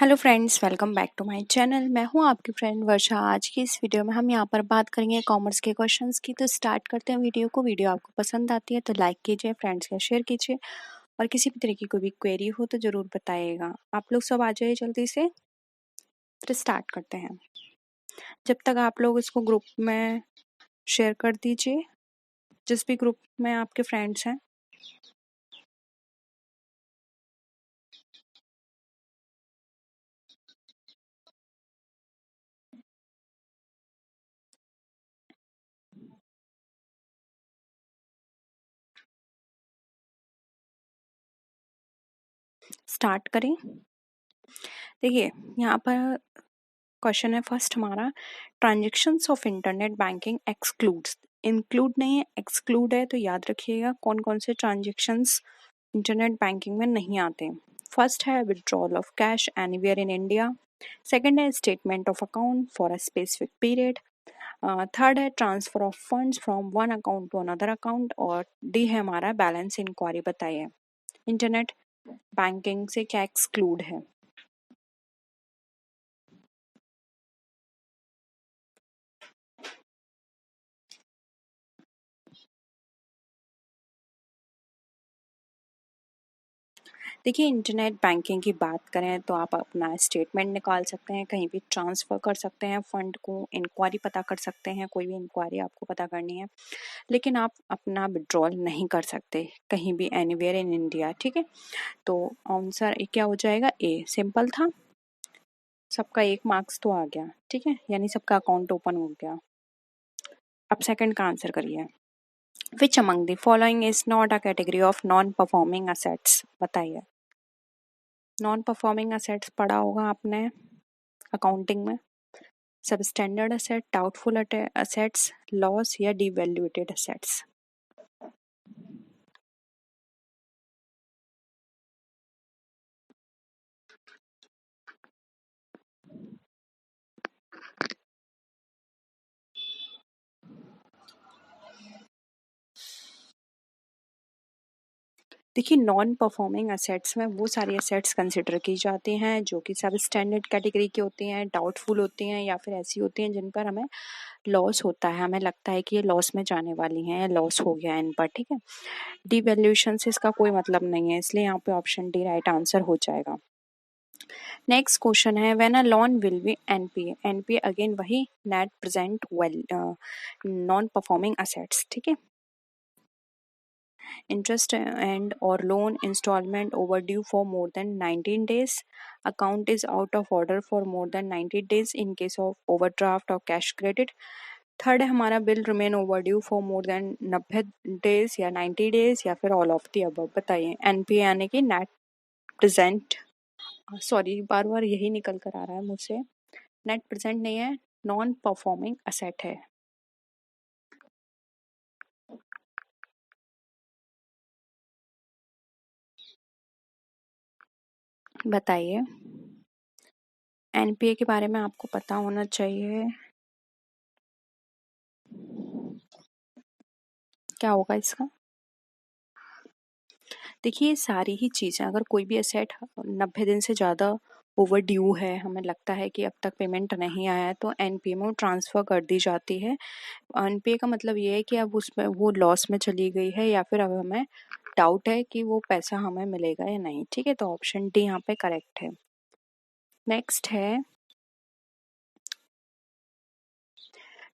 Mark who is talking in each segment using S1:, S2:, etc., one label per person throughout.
S1: Hello friends, welcome back to my channel. मैं हूं आपकी फ्रेंड वर्षा। आज की इस वीडियो में हम यहां पर बात करेंगे कॉमर्स के क्वेश्चंस की। तो स्टार्ट करते हैं वीडियो को। वीडियो आपको पसंद आती है तो लाइक कीजिए, फ्रेंड्स के शेयर कीजिए और किसी भी तरह की कोई भी क्वेरी हो तो ज़रूर बताइएगा। आप लोग सब आ जाइए जल्दी से। तो स्टार्ट करते हैं। जब तक आप लोग इसको ग्रुप में शेयर कर दीजिए, जिस भी ग्रुप में आपके फ्रेंड्स हैं। स्टार्ट करें। देखिए, यहाँ पर क्वेश्चन है फर्स्ट हमारा, transactions of internet banking excludes. Include नहीं है, एक्सक्लूड है। तो याद रखिएगा कौन कौन से ट्रांजेक्शन्स इंटरनेट बैंकिंग में नहीं आते। फर्स्ट है withdrawal of cash anywhere in India. Second है statement of account for a specific period. Third है transfer of funds from one account to another account. और डी है हमारा बैलेंस इंक्वायरी। बताइए इंटरनेट बैंकिंग से क्या एक्सक्लूड है। देखिए, इंटरनेट बैंकिंग की बात करें तो आप अपना स्टेटमेंट निकाल सकते हैं, कहीं भी ट्रांसफ़र कर सकते हैं फंड को, इंक्वायरी पता कर सकते हैं, कोई भी इंक्वायरी आपको पता करनी है, लेकिन आप अपना विड्रॉल नहीं कर सकते कहीं भी एनीवेयर इन इंडिया। ठीक है, तो आंसर क्या हो जाएगा? ए। सिंपल था, सबका 1 मार्क्स तो आ गया। ठीक है, यानी सबका अकाउंट ओपन हो गया। अब सेकंड का आंसर करिए। Which among the following is not a category of non performing assets. बताइए। नॉन परफॉर्मिंग असेट्स पढ़ा होगा आपने अकाउंटिंग में। Substandard asset, doubtful assets, loss या डिवैल्यूएटेड असेट्स। देखिए, नॉन परफॉर्मिंग असेट्स में वो सारी असेट्स कंसिडर की जाती हैं जो कि सब स्टैंडर्ड कैटेगरी की होती हैं, डाउटफुल होती हैं या फिर ऐसी होती हैं जिन पर हमें लॉस होता है, हमें लगता है कि ये लॉस में जाने वाली हैं या लॉस हो गया है इन पर। ठीक है, डिवैल्यूएशन से इसका कोई मतलब नहीं है, इसलिए यहाँ पे ऑप्शन डी राइट आंसर हो जाएगा। नेक्स्ट क्वेश्चन है, when a loan will be NPA. NPA again वही net present well non performing assets. ठीक है, interest and or loan installment overdue for more than 19 days, account is out of order for more than 90 days in case of overdraft or cash credit। Third है हमारा bill remain overdue for more than 90 days या 90 days या फिर all of the above. बताइए। NPA यानी कि net present, sorry बार बार यही निकल कर आ रहा है मुझसे, नेट प्रेजेंट नहीं है, नॉन परफॉर्मिंग असेट है। बताइए, एनपीए के बारे में आपको पता होना चाहिए, क्या होगा इसका। देखिए, सारी ही चीज़ें, अगर कोई भी एसेट 90 दिन से ज़्यादा ओवर ड्यू है, हमें लगता है कि अब तक पेमेंट नहीं आया है, तो एनपीए में वो ट्रांसफ़र कर दी जाती है। एनपीए का मतलब ये है कि अब उसमें वो लॉस में चली गई है या फिर अब हमें डाउट है कि वो पैसा हमें मिलेगा या नहीं। ठीक है, तो ऑप्शन डी यहाँ पे करेक्ट है। नेक्स्ट है,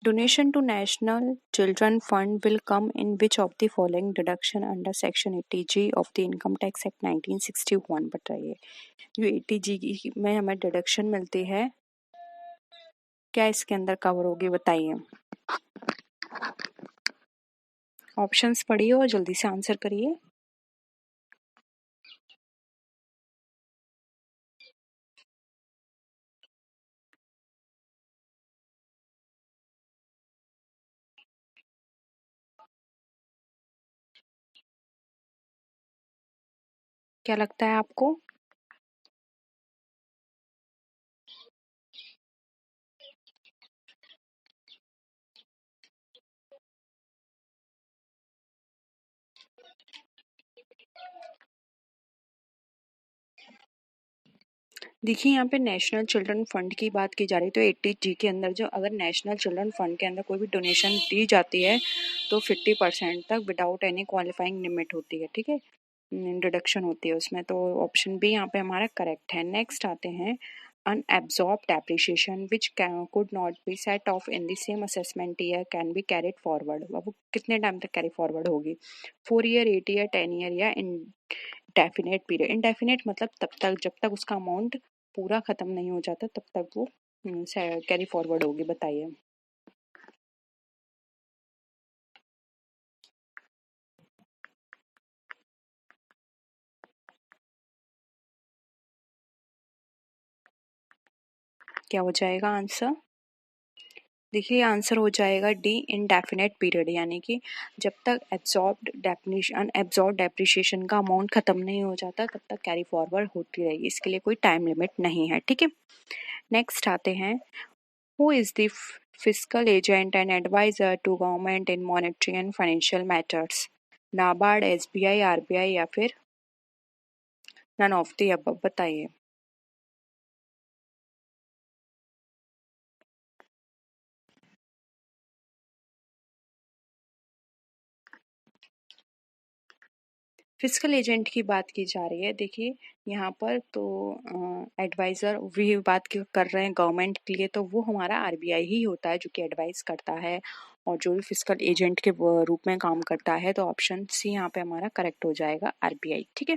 S1: donation to National Children Fund will come in which of the following deduction under Section 80G of the Income Tax Act 1961। बताइए, जो 80G में हमें डिडक्शन मिलती है, क्या इसके अंदर कवर होगी? बताइए। ऑप्शंस पढ़िए और जल्दी से आंसर करिए। क्या लगता है आपको? देखिए यहाँ पे नेशनल चिल्ड्रन फंड की बात की जा रही है, तो 80G के अंदर जो अगर नेशनल चिल्ड्रन फंड के अंदर कोई भी डोनेशन दी जाती है तो 50% तक विदाउट एनी क्वालिफाइंग लिमिट होती है, ठीक है, डिडक्शन होती है उसमें। तो ऑप्शन बी यहाँ पे हमारा करेक्ट है। नेक्स्ट आते हैं unabsorbed depreciation which could not be set off in the same assessment year can be carried forward। अब वो कितने टाइम तक कैरी फॉरवर्ड होगी, 4 ईयर, 8 ईयर, 10 ईयर या इनडेफिनेट पीरियड। इनडेफिनेट मतलब तब तक जब तक उसका अमाउंट पूरा खत्म नहीं हो जाता तब तक वो कैरी फॉरवर्ड होगी। बताइए। क्या हो जाएगा आंसर? देखिए आंसर हो जाएगा डी, इनडेफिनेट पीरियड, यानी कि जब तक एब्जॉर्ब डेप्रिशिएशन का अमाउंट खत्म नहीं हो जाता तब तक कैरी फॉरवर्ड होती रहेगी, इसके लिए कोई टाइम लिमिट नहीं है, ठीक है। नेक्स्ट आते हैं, who is the fiscal agent and adviser to government in monetary and financial matters? NABARD, SBI, RBI या फिर नन ऑफ द अबव? बताइए। फिजिकल एजेंट की बात की जा रही है। देखिए यहाँ पर तो एडवाइज़र भी बात कर रहे हैं गवर्नमेंट के लिए, तो वो हमारा आरबीआई ही होता है जो कि एडवाइस करता है और जो भी फिजिकल एजेंट के रूप में काम करता है। तो ऑप्शन सी यहाँ पे हमारा करेक्ट हो जाएगा, आरबीआई, ठीक है।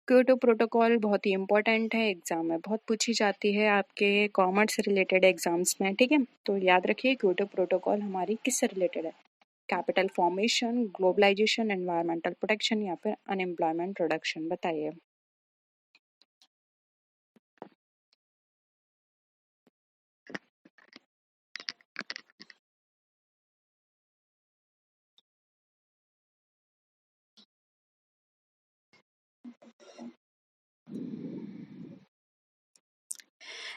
S1: क्योटो प्रोटोकॉल बहुत ही इंपॉर्टेंट है, एग्जाम में बहुत पूछी जाती है आपके कॉमर्स से रिलेटेड एग्जाम्स में, ठीक है। तो याद रखिए क्योटो प्रोटोकॉल हमारी किससे रिलेटेड है? Capital formation, globalisation, environmental protection या फिर अनएम्प्लॉयमेंट रिडक्शन? बताइए।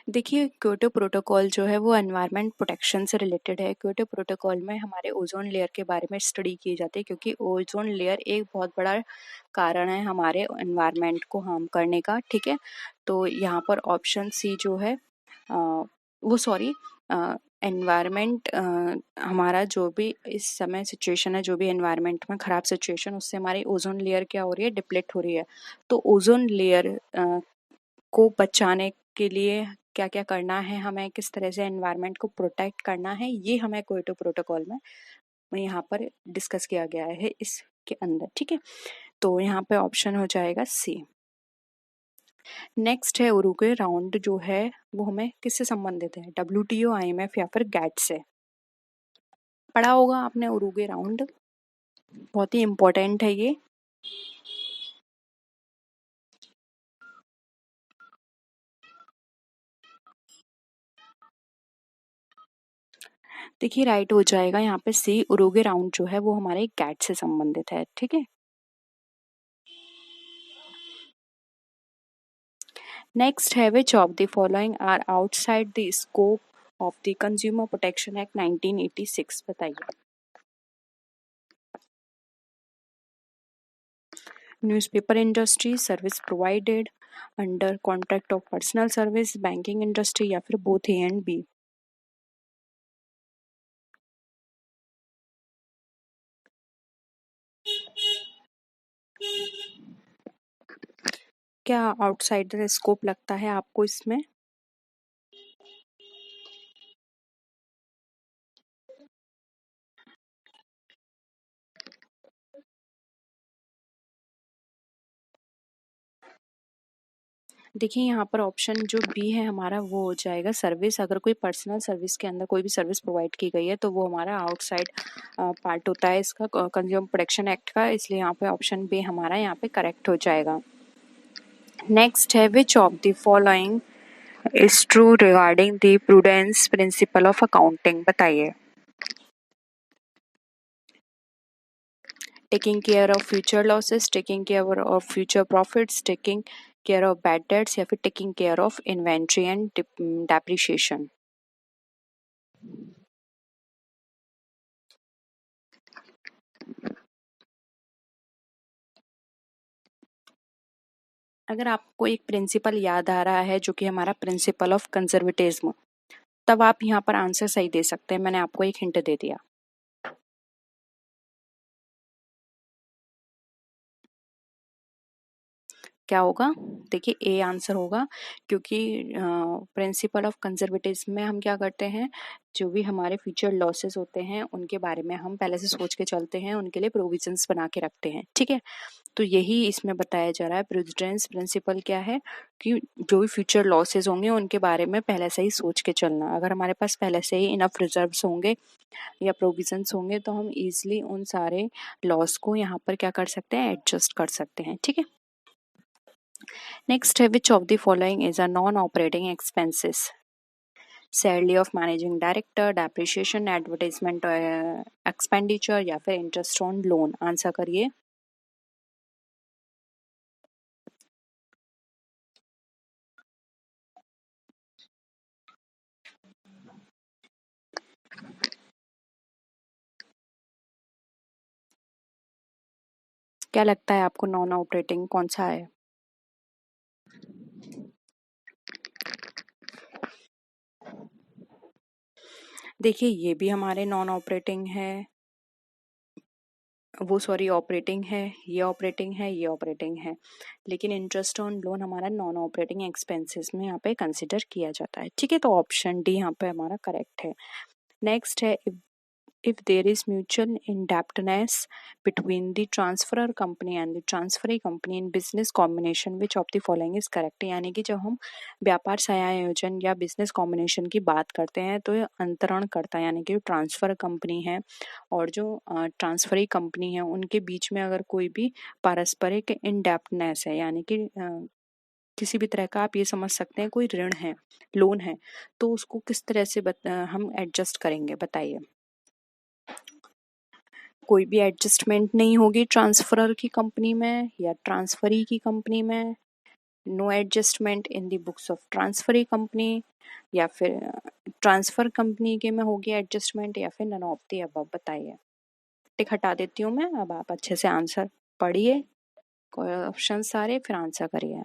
S1: देखिए क्योटो प्रोटोकॉल जो है वो एनवायरनमेंट प्रोटेक्शन से रिलेटेड है। क्योटो प्रोटोकॉल में हमारे ओजोन लेयर के बारे में स्टडी की जाती है, क्योंकि ओजोन लेयर एक बहुत बड़ा कारण है हमारे एनवायरनमेंट को हार्म करने का, ठीक है। तो यहाँ पर ऑप्शन सी जो है वो सॉरी एनवायरनमेंट, हमारा जो भी इस समय सिचुएशन है, जो भी एनवायरनमेंट में ख़राब सिचुएशन, उससे हमारी ओजोन लेयर क्या हो रही है, डिप्लीट हो रही है। तो ओजोन लेयर को बचाने के लिए क्या क्या करना है, हमें किस तरह से एनवायरनमेंट को प्रोटेक्ट करना है, ये हमें क्योटो प्रोटोकॉल में यहाँ पर डिस्कस किया गया है इसके अंदर, ठीक है। तो यहाँ पे ऑप्शन हो जाएगा सी। नेक्स्ट है उरुग्वे राउंड जो है वो हमें किससे संबंधित है? डब्ल्यूटीओ, आईएमएफ या फिर गैट से? पढ़ा होगा आपने उरुग्वे राउंड, बहुत ही इम्पोर्टेंट है ये। देखिए राइट हो जाएगा यहाँ पे सी, उरुग्वे राउंड जो है वो हमारे गैट से संबंधित है, ठीक है। नेक्स्ट है, which of the following are outside the scope of the consumer protection act 1986? बताइए। Newspaper industry, service provided under contract of personal service, banking industry या फिर बोथ ए एंड बी? क्या आउटसाइड द स्कोप लगता है आपको इसमें? देखिए यहाँ पर ऑप्शन जो बी है हमारा वो हो जाएगा सर्विस। अगर कोई पर्सनल सर्विस के अंदर कोई भी सर्विस प्रोवाइड की गई है तो वो हमारा आउटसाइड पार्ट होता है इसका कंज्यूमर प्रोटेक्शन एक्ट का, इसलिए यहाँ पे ऑप्शन बी हमारा यहाँ पे करेक्ट हो जाएगा। नेक्स्ट है, which of the following is true regarding the prudence principle of accounting? बताइए। Taking care of future losses, taking care of future profits, taking care of bad debts या फिर taking care of inventory and depreciation? अगर आपको एक principal याद आ रहा है जो कि हमारा प्रिंसिपल ऑफ कंजर्वेटिज्म, तब आप यहाँ पर आंसर सही दे सकते हैं। मैंने आपको एक हिंट दे दिया। क्या होगा? देखिए ए आंसर होगा, क्योंकि प्रिंसिपल ऑफ कंजर्वेटिज्म में हम क्या करते हैं, जो भी हमारे फ्यूचर लॉसेस होते हैं उनके बारे में हम पहले से सोच के चलते हैं, उनके लिए प्रोविजंस बना के रखते हैं। ठीक है, तो यही इसमें बताया जा रहा है। प्रेसिडेंस प्रिंसिपल क्या है कि जो भी फ्यूचर लॉसेस होंगे उनके बारे में पहले से ही सोच के चलना। अगर हमारे पास पहले से ही इनफ रिजर्व्स होंगे या प्रोविजंस होंगे तो हम इजीली उन सारे लॉस को यहाँ पर क्या कर सकते हैं, एडजस्ट कर सकते हैं। ठीक है, नेक्स्ट है which of the following is a non operating expenses? Salary of managing director, depreciation, advertisement expenditure या फिर इंटरेस्ट ऑन लोन। आंसर करिए। क्या लगता है आपको नॉन ऑपरेटिंग कौन सा है? देखिए ये भी हमारे नॉन ऑपरेटिंग है, वो सॉरी ऑपरेटिंग है, ये ऑपरेटिंग है, ये ऑपरेटिंग है, लेकिन इंटरेस्ट ऑन लोन हमारा नॉन ऑपरेटिंग एक्सपेंसेस में यहाँ पे कंसिडर किया जाता है। ठीक है, तो ऑप्शन डी यहाँ पे हमारा करेक्ट है। नेक्स्ट है if there is mutual indebtedness between the transferor company and the transferee company in business combination, which of the following is correct? यानी कि जब हम व्यापार संयोजन या बिजनेस कॉम्बिनेशन की बात करते हैं तो ये अंतरण करता है, यानी कि ट्रांसफर कंपनी है और जो ट्रांसफरी कंपनी है उनके बीच में अगर कोई भी पारस्परिक इंडेप्टनेस है, यानी कि किसी भी तरह का आप ये समझ सकते हैं कोई ऋण है, लोन है, तो उसको किस तरह से हम एडजस्ट करेंगे, बताइए। कोई भी एडजस्टमेंट नहीं होगी ट्रांसफरर की कंपनी में या ट्रांसफरी की कंपनी में। No adjustment in the books of transferee company, या फिर ट्रांसफर कंपनी के में होगी एडजस्टमेंट, या फिर नन ऑफ द अबव। बताइए। टिक हटा देती हूँ मैं, अब आप अच्छे से आंसर पढ़िए, ऑप्शन सारे, फिर आंसर करिए।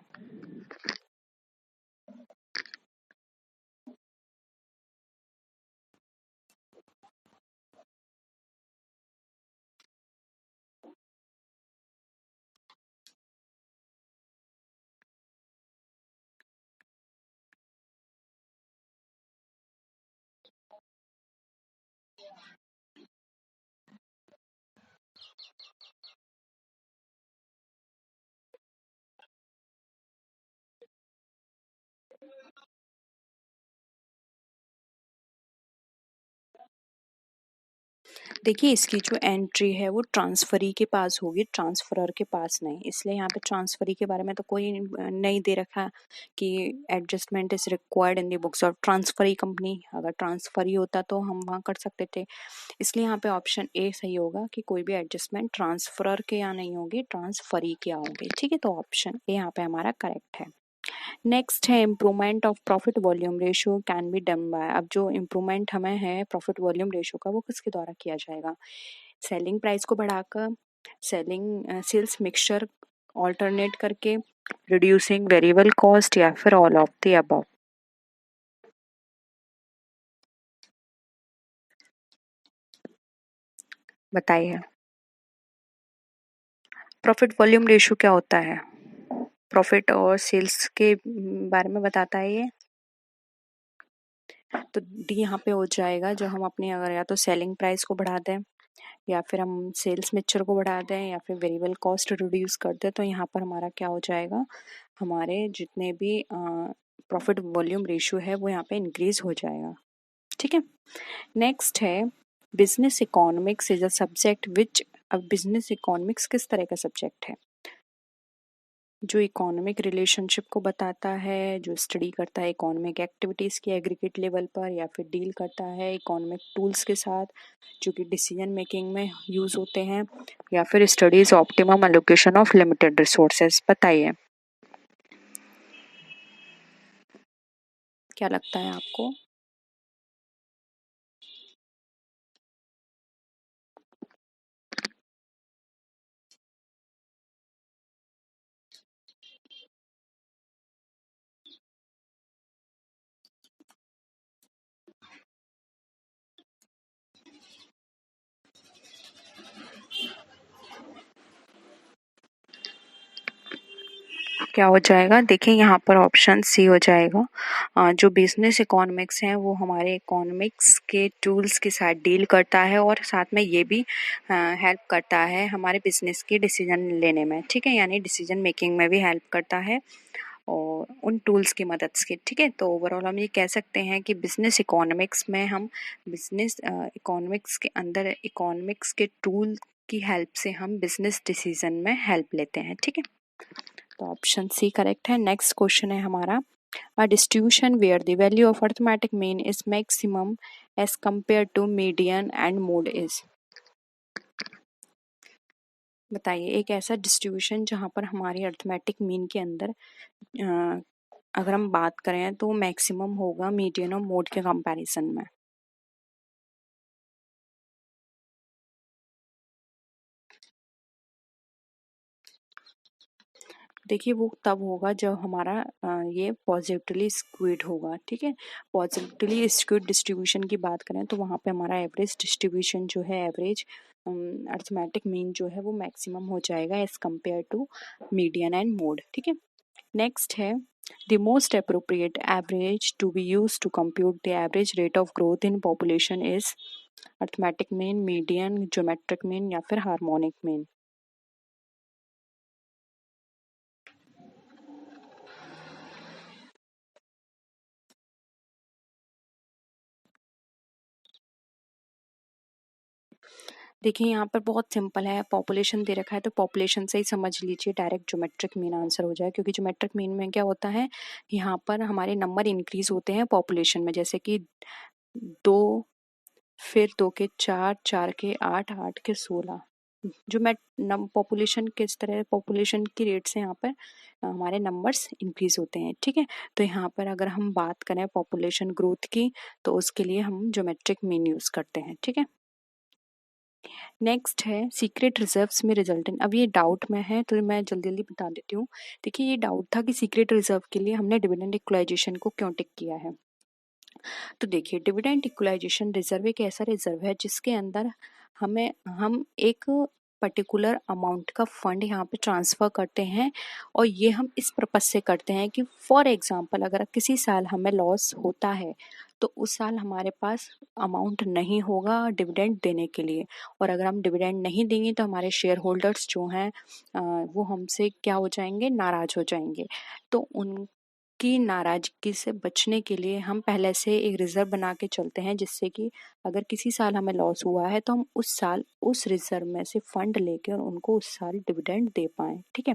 S1: देखिए इसकी जो एंट्री है वो ट्रांसफरी के पास होगी, ट्रांसफरर के पास नहीं, इसलिए यहाँ पे ट्रांसफरी के बारे में तो कोई नहीं दे रखा कि adjustment is required in the books of transferee company. अगर ट्रांसफरी होता तो हम वहाँ कर सकते थे, इसलिए यहाँ पे ऑप्शन ए सही होगा कि कोई भी एडजस्टमेंट ट्रांसफरर के यहाँ नहीं होगी, ट्रांसफरी के यहाँ होगी। ठीक है, तो ऑप्शन ए यहाँ पे हमारा करेक्ट है। नेक्स्ट है improvement of profit volume ratio can be done by. अब जो इम्प्रूवमेंट हमें है प्रॉफिट वॉल्यूम रेशियो का वो किसके द्वारा किया जाएगा? सेलिंग प्राइस को बढ़ाकर, सेल्स मिक्सचर ऑल्टरनेट करके, रिड्यूसिंग वेरिएबल कॉस्ट, या फिर ऑल ऑफ द अबव। बताइए। प्रॉफिट वॉल्यूम रेशियो क्या होता है? प्रॉफिट और सेल्स के बारे में बताता है ये। तो डी यहाँ पे हो जाएगा, जो हम अपनी अगर या तो सेलिंग प्राइस को बढ़ा दें, या फिर हम सेल्स मिक्सचर को बढ़ा दें, या फिर वेरिएबल कॉस्ट रिड्यूस कर दें, तो यहाँ पर हमारा क्या हो जाएगा, हमारे जितने भी प्रॉफिट वॉल्यूम रेशियो है वो यहाँ पे इंक्रीज हो जाएगा। ठीक है, नेक्स्ट है business economics is a subject which. अब बिजनेस इकोनॉमिक्स किस तरह का सब्जेक्ट है? जो इकोनॉमिक रिलेशनशिप को बताता है, जो स्टडी करता है इकोनॉमिक एक्टिविटीज़ की एग्रीगेट लेवल पर, या फिर डील करता है इकोनॉमिक टूल्स के साथ जो कि डिसीजन मेकिंग में यूज़ होते हैं, या फिर studies optimum allocation of limited resources. बताइए क्या लगता है आपको? क्या हो जाएगा, देखिए यहाँ पर ऑप्शन सी हो जाएगा। जो बिजनेस इकोनॉमिक्स है वो हमारे इकोनॉमिक्स के टूल्स के साथ डील करता है और साथ में ये भी हेल्प करता है हमारे बिजनेस की डिसीजन लेने में, ठीक है, यानी डिसीजन मेकिंग में भी हेल्प करता है और उन टूल्स की मदद से, ठीक है। तो ओवरऑल हम ये कह सकते हैं कि बिजनेस इकोनॉमिक्स में हम बिजनेस इकोनॉमिक्स के अंदर इकोनॉमिक्स के टूल की हेल्प से हम बिजनेस डिसीजन में हेल्प लेते हैं, ठीक है। तो ऑप्शन सी करेक्ट है। नेक्स्ट क्वेश्चन है हमारा, a distribution where the value of arithmetic mean is maximum as compared to median and mode is. बताइए एक ऐसा डिस्ट्रीब्यूशन जहां पर हमारी अरिथमेटिक मीन के अंदर अगर हम बात करें तो मैक्सिमम होगा मीडियन और मोड के कंपैरिजन में। देखिए वो तब होगा जब हमारा ये पॉजिटिवली स्क्यूड होगा, ठीक है। पॉजिटिवली स्क्यूड डिस्ट्रीब्यूशन की बात करें तो वहाँ पे हमारा एवरेज डिस्ट्रीब्यूशन जो है, एवरेज अरिथमेटिक मीन जो है वो मैक्सिमम हो जाएगा as compared to median and mode, ठीक है। नेक्स्ट है, the most appropriate average to be use to compute the average rate of growth in population is arithmetic mean, median, geometric mean या फिर हार्मोनिक मीन। देखिए यहाँ पर बहुत simple है, पॉपुलेशन दे रखा है तो पॉपुलेशन से ही समझ लीजिए, डायरेक्ट ज्योमेट्रिक मीन आंसर हो जाए, क्योंकि ज्योमेट्रिक मीन में क्या होता है, यहाँ पर हमारे नंबर इंक्रीज होते हैं पॉपुलेशन में, जैसे कि 2, फिर 2 के 4, 4 के 8, 8 के 16। जो मैं पॉपुलेशन किस तरह पॉपुलेशन की रेट से यहाँ पर हमारे नंबर्स इंक्रीज होते हैं, ठीक है। तो यहाँ पर अगर हम बात करें पॉपुलेशन ग्रोथ की तो उसके लिए हम ज्योमेट्रिक मीन यूज करते हैं, ठीक है। नेक्स्ट है, सीक्रेट रिजर्व्स में रिजल्टेंट। अब ये डाउट में है तो मैं जल्दी जल्दी बता देती हूँ। देखिए ये डाउट था कि सीक्रेट रिजर्व के लिए हमने डिविडेंड इक्वलाइजेशन को क्यों टिक किया है। तो देखिए डिविडेंड इक्वलाइजेशन रिजर्व एक ऐसा रिजर्व है जिसके अंदर हम एक पर्टिकुलर अमाउंट का फंड यहाँ पे ट्रांसफर करते हैं और ये हम इस पर्पज से करते हैं कि फॉर एग्जांपल अगर किसी साल हमें लॉस होता है तो उस साल हमारे पास अमाउंट नहीं होगा डिविडेंड देने के लिए, और अगर हम डिविडेंड नहीं देंगे तो हमारे शेयर होल्डर्स जो हैं वो हमसे क्या हो जाएंगे, नाराज हो जाएंगे। तो उन की नाराजगी से बचने के लिए हम पहले से एक रिजर्व बना के चलते हैं, जिससे कि अगर किसी साल हमें लॉस हुआ है तो हम उस साल उस रिजर्व में से फंड लेकर उनको उस साल डिविडेंड दे पाएं, ठीक है।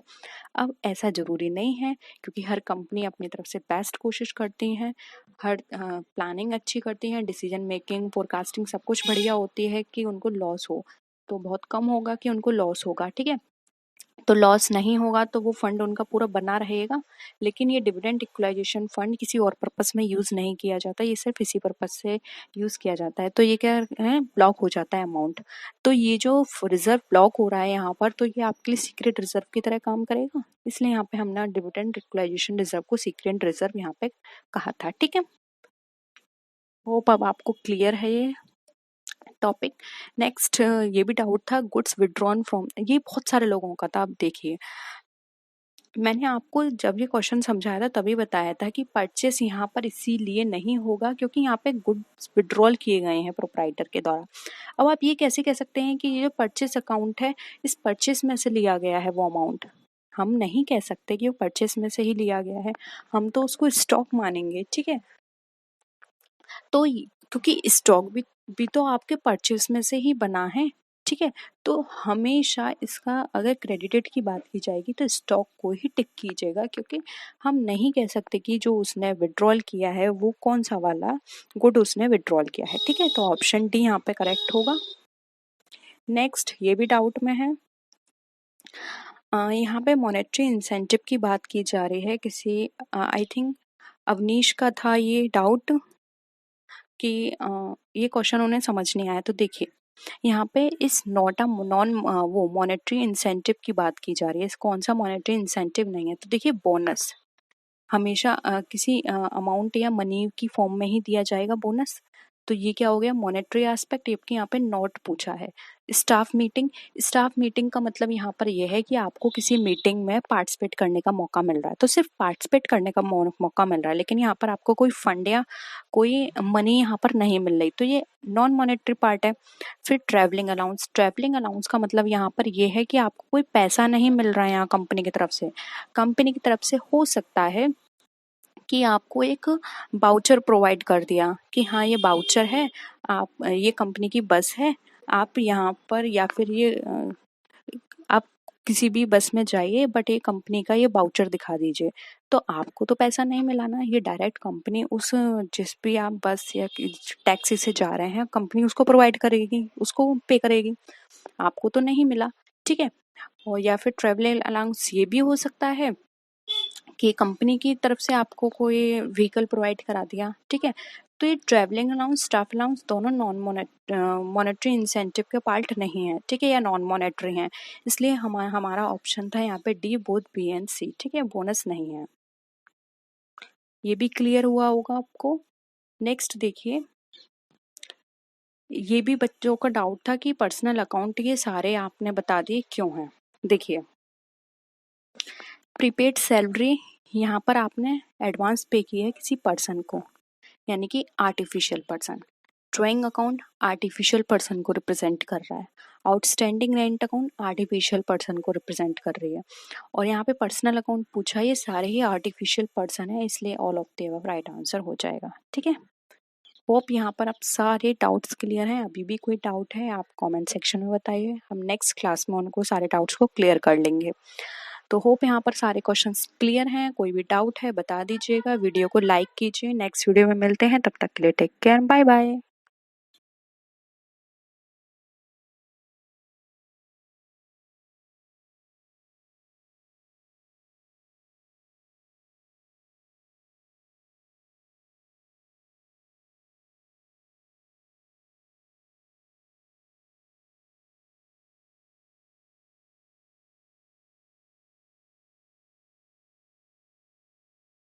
S1: अब ऐसा जरूरी नहीं है, क्योंकि हर कंपनी अपनी तरफ से बेस्ट कोशिश करती है, हर प्लानिंग अच्छी करती है, डिसीजन मेकिंग फोरकास्टिंग सब कुछ बढ़िया होती है कि उनको लॉस हो, तो बहुत कम होगा कि उनको लॉस होगा, ठीक है। तो लॉस नहीं होगा तो वो फंड उनका पूरा बना रहेगा। लेकिन ये डिविडेंड इक्वलाइजेशन फंड किसी और पर्पस में यूज नहीं किया जाता, ये सिर्फ इसी पर्पस से यूज किया जाता है। तो ये क्या है, ब्लॉक हो जाता है अमाउंट। तो ये जो रिजर्व ब्लॉक हो रहा है यहाँ पर, तो ये आपके लिए सीक्रेट रिजर्व की तरह काम करेगा, इसलिए यहाँ पे हमने डिविडेंड इक्वलाइजेशन रिजर्व को सीक्रेट रिजर्व यहाँ पे कहा था, ठीक है। होप अब आपको क्लियर है ये टॉपिक। नेक्स्ट ये भी डाउट था, गुड्स विड्रॉन फ्रॉम, ये बहुत सारे लोगों का था। अब देखिए मैंने आपको जब ये क्वेश्चन समझाया था तभी बताया था कि परचेस यहाँ पर इसीलिए नहीं होगा क्योंकि यहाँ पे गुड्स विड्रॉल किए गए हैं प्रोप्राइटर के द्वारा। अब आप ये कैसे कह सकते हैं कि ये जो परचेस अकाउंट है इस परचेस में से लिया गया है वो अमाउंट। हम नहीं कह सकते कि वो परचेस में से ही लिया गया है, हम तो उसको स्टॉक मानेंगे, ठीक है। तो क्योंकि स्टॉक भी तो आपके परचेस में से ही बना है, ठीक है। तो हमेशा इसका अगर क्रेडिटेड की बात की जाएगी तो स्टॉक को ही टिक कीजिएगा, क्योंकि हम नहीं कह सकते कि जो उसने विड्रॉल किया है वो कौन सा वाला गुड उसने विड्रॉल किया है, ठीक है। तो ऑप्शन डी यहाँ पे करेक्ट होगा। नेक्स्ट ये भी डाउट में है, यहाँ पे मॉनेटरी इंसेंटिव की बात की जा रही है, किसी आई थिंक अवनीश का था ये डाउट कि ये क्वेश्चन उन्हें समझ नहीं आया। तो देखिए यहाँ पे इस नॉन वो मॉनेटरी इंसेंटिव की बात की जा रही है, कौन सा मॉनेटरी इंसेंटिव नहीं है। तो देखिए बोनस हमेशा किसी अमाउंट या मनी की फॉर्म में ही दिया जाएगा बोनस। तो ये क्या हो गया मॉनेटरी एस्पेक्ट, जबकि यहाँ पे नॉट पूछा है। स्टाफ मीटिंग का मतलब यहाँ पर यह है कि आपको किसी मीटिंग में पार्टिसिपेट करने का मौका मिल रहा है, तो सिर्फ पार्टिसिपेट करने का मौका मिल रहा है, लेकिन यहाँ पर आपको कोई फंड या कोई मनी यहाँ पर नहीं मिल रही, तो ये नॉन मॉनेटरी पार्ट है। फिर ट्रैवलिंग अलाउंस का मतलब यहाँ पर यह है कि आपको कोई पैसा नहीं मिल रहा है यहाँ कंपनी की तरफ से हो सकता है कि आपको एक बाउचर प्रोवाइड कर दिया कि हाँ ये बाउचर है, आप ये कंपनी की बस है, आप यहाँ पर या फिर ये आप किसी भी बस में जाइए बट ये कंपनी का ये बाउचर दिखा दीजिए, तो आपको तो पैसा नहीं मिला ना, ये डायरेक्ट कंपनी उस जिस भी आप बस या टैक्सी से जा रहे हैं कंपनी उसको प्रोवाइड करेगी, उसको पे करेगी, आपको तो नहीं मिला, ठीक है। और या फिर ट्रेवल अलाउंस ये भी हो सकता है कि कंपनी की तरफ से आपको कोई व्हीकल प्रोवाइड करा दिया, ठीक है। तो ये ट्रैवलिंग अलाउंस स्टाफ अलाउंस दोनों नॉन मॉनेटरी इंसेंटिव के पार्ट नहीं है, ठीक है, या नॉन मॉनेटरी हैं, इसलिए हमारा ऑप्शन था यहाँ पे डी बोथ बी एंड सी, ठीक है, बोनस नहीं है। ये भी क्लियर हुआ होगा आपको। नेक्स्ट देखिए, ये भी बच्चों का डाउट था कि पर्सनल अकाउंट ये सारे आपने बता दिए क्यों हैं। देखिए प्रीपेड सैलरी, यहाँ पर आपने एडवांस पे किया है किसी पर्सन को, यानी कि artificial person. Drawing account artificial person को रिप्रेजेंट कर रहा है। Outstanding rent account artificial person को रिप्रेजेंट कर रही है। और यहाँ पे पर्सनल अकाउंट पूछा, ये सारे ही आर्टिफिशियल पर्सन है, इसलिए all of the above right answer हो जाएगा, ठीक है। होप यहाँ पर आप सारे डाउट्स क्लियर हैं। अभी भी कोई डाउट है आप कमेंट सेक्शन में बताइए, हम नेक्स्ट क्लास में उनको सारे डाउट्स को क्लियर कर लेंगे। तो होप यहाँ पर सारे क्वेश्चंस क्लियर हैं। कोई भी डाउट है बता दीजिएगा, वीडियो को लाइक कीजिए। नेक्स्ट वीडियो में मिलते हैं, तब तक के लिए टेक केयर, बाय बाय।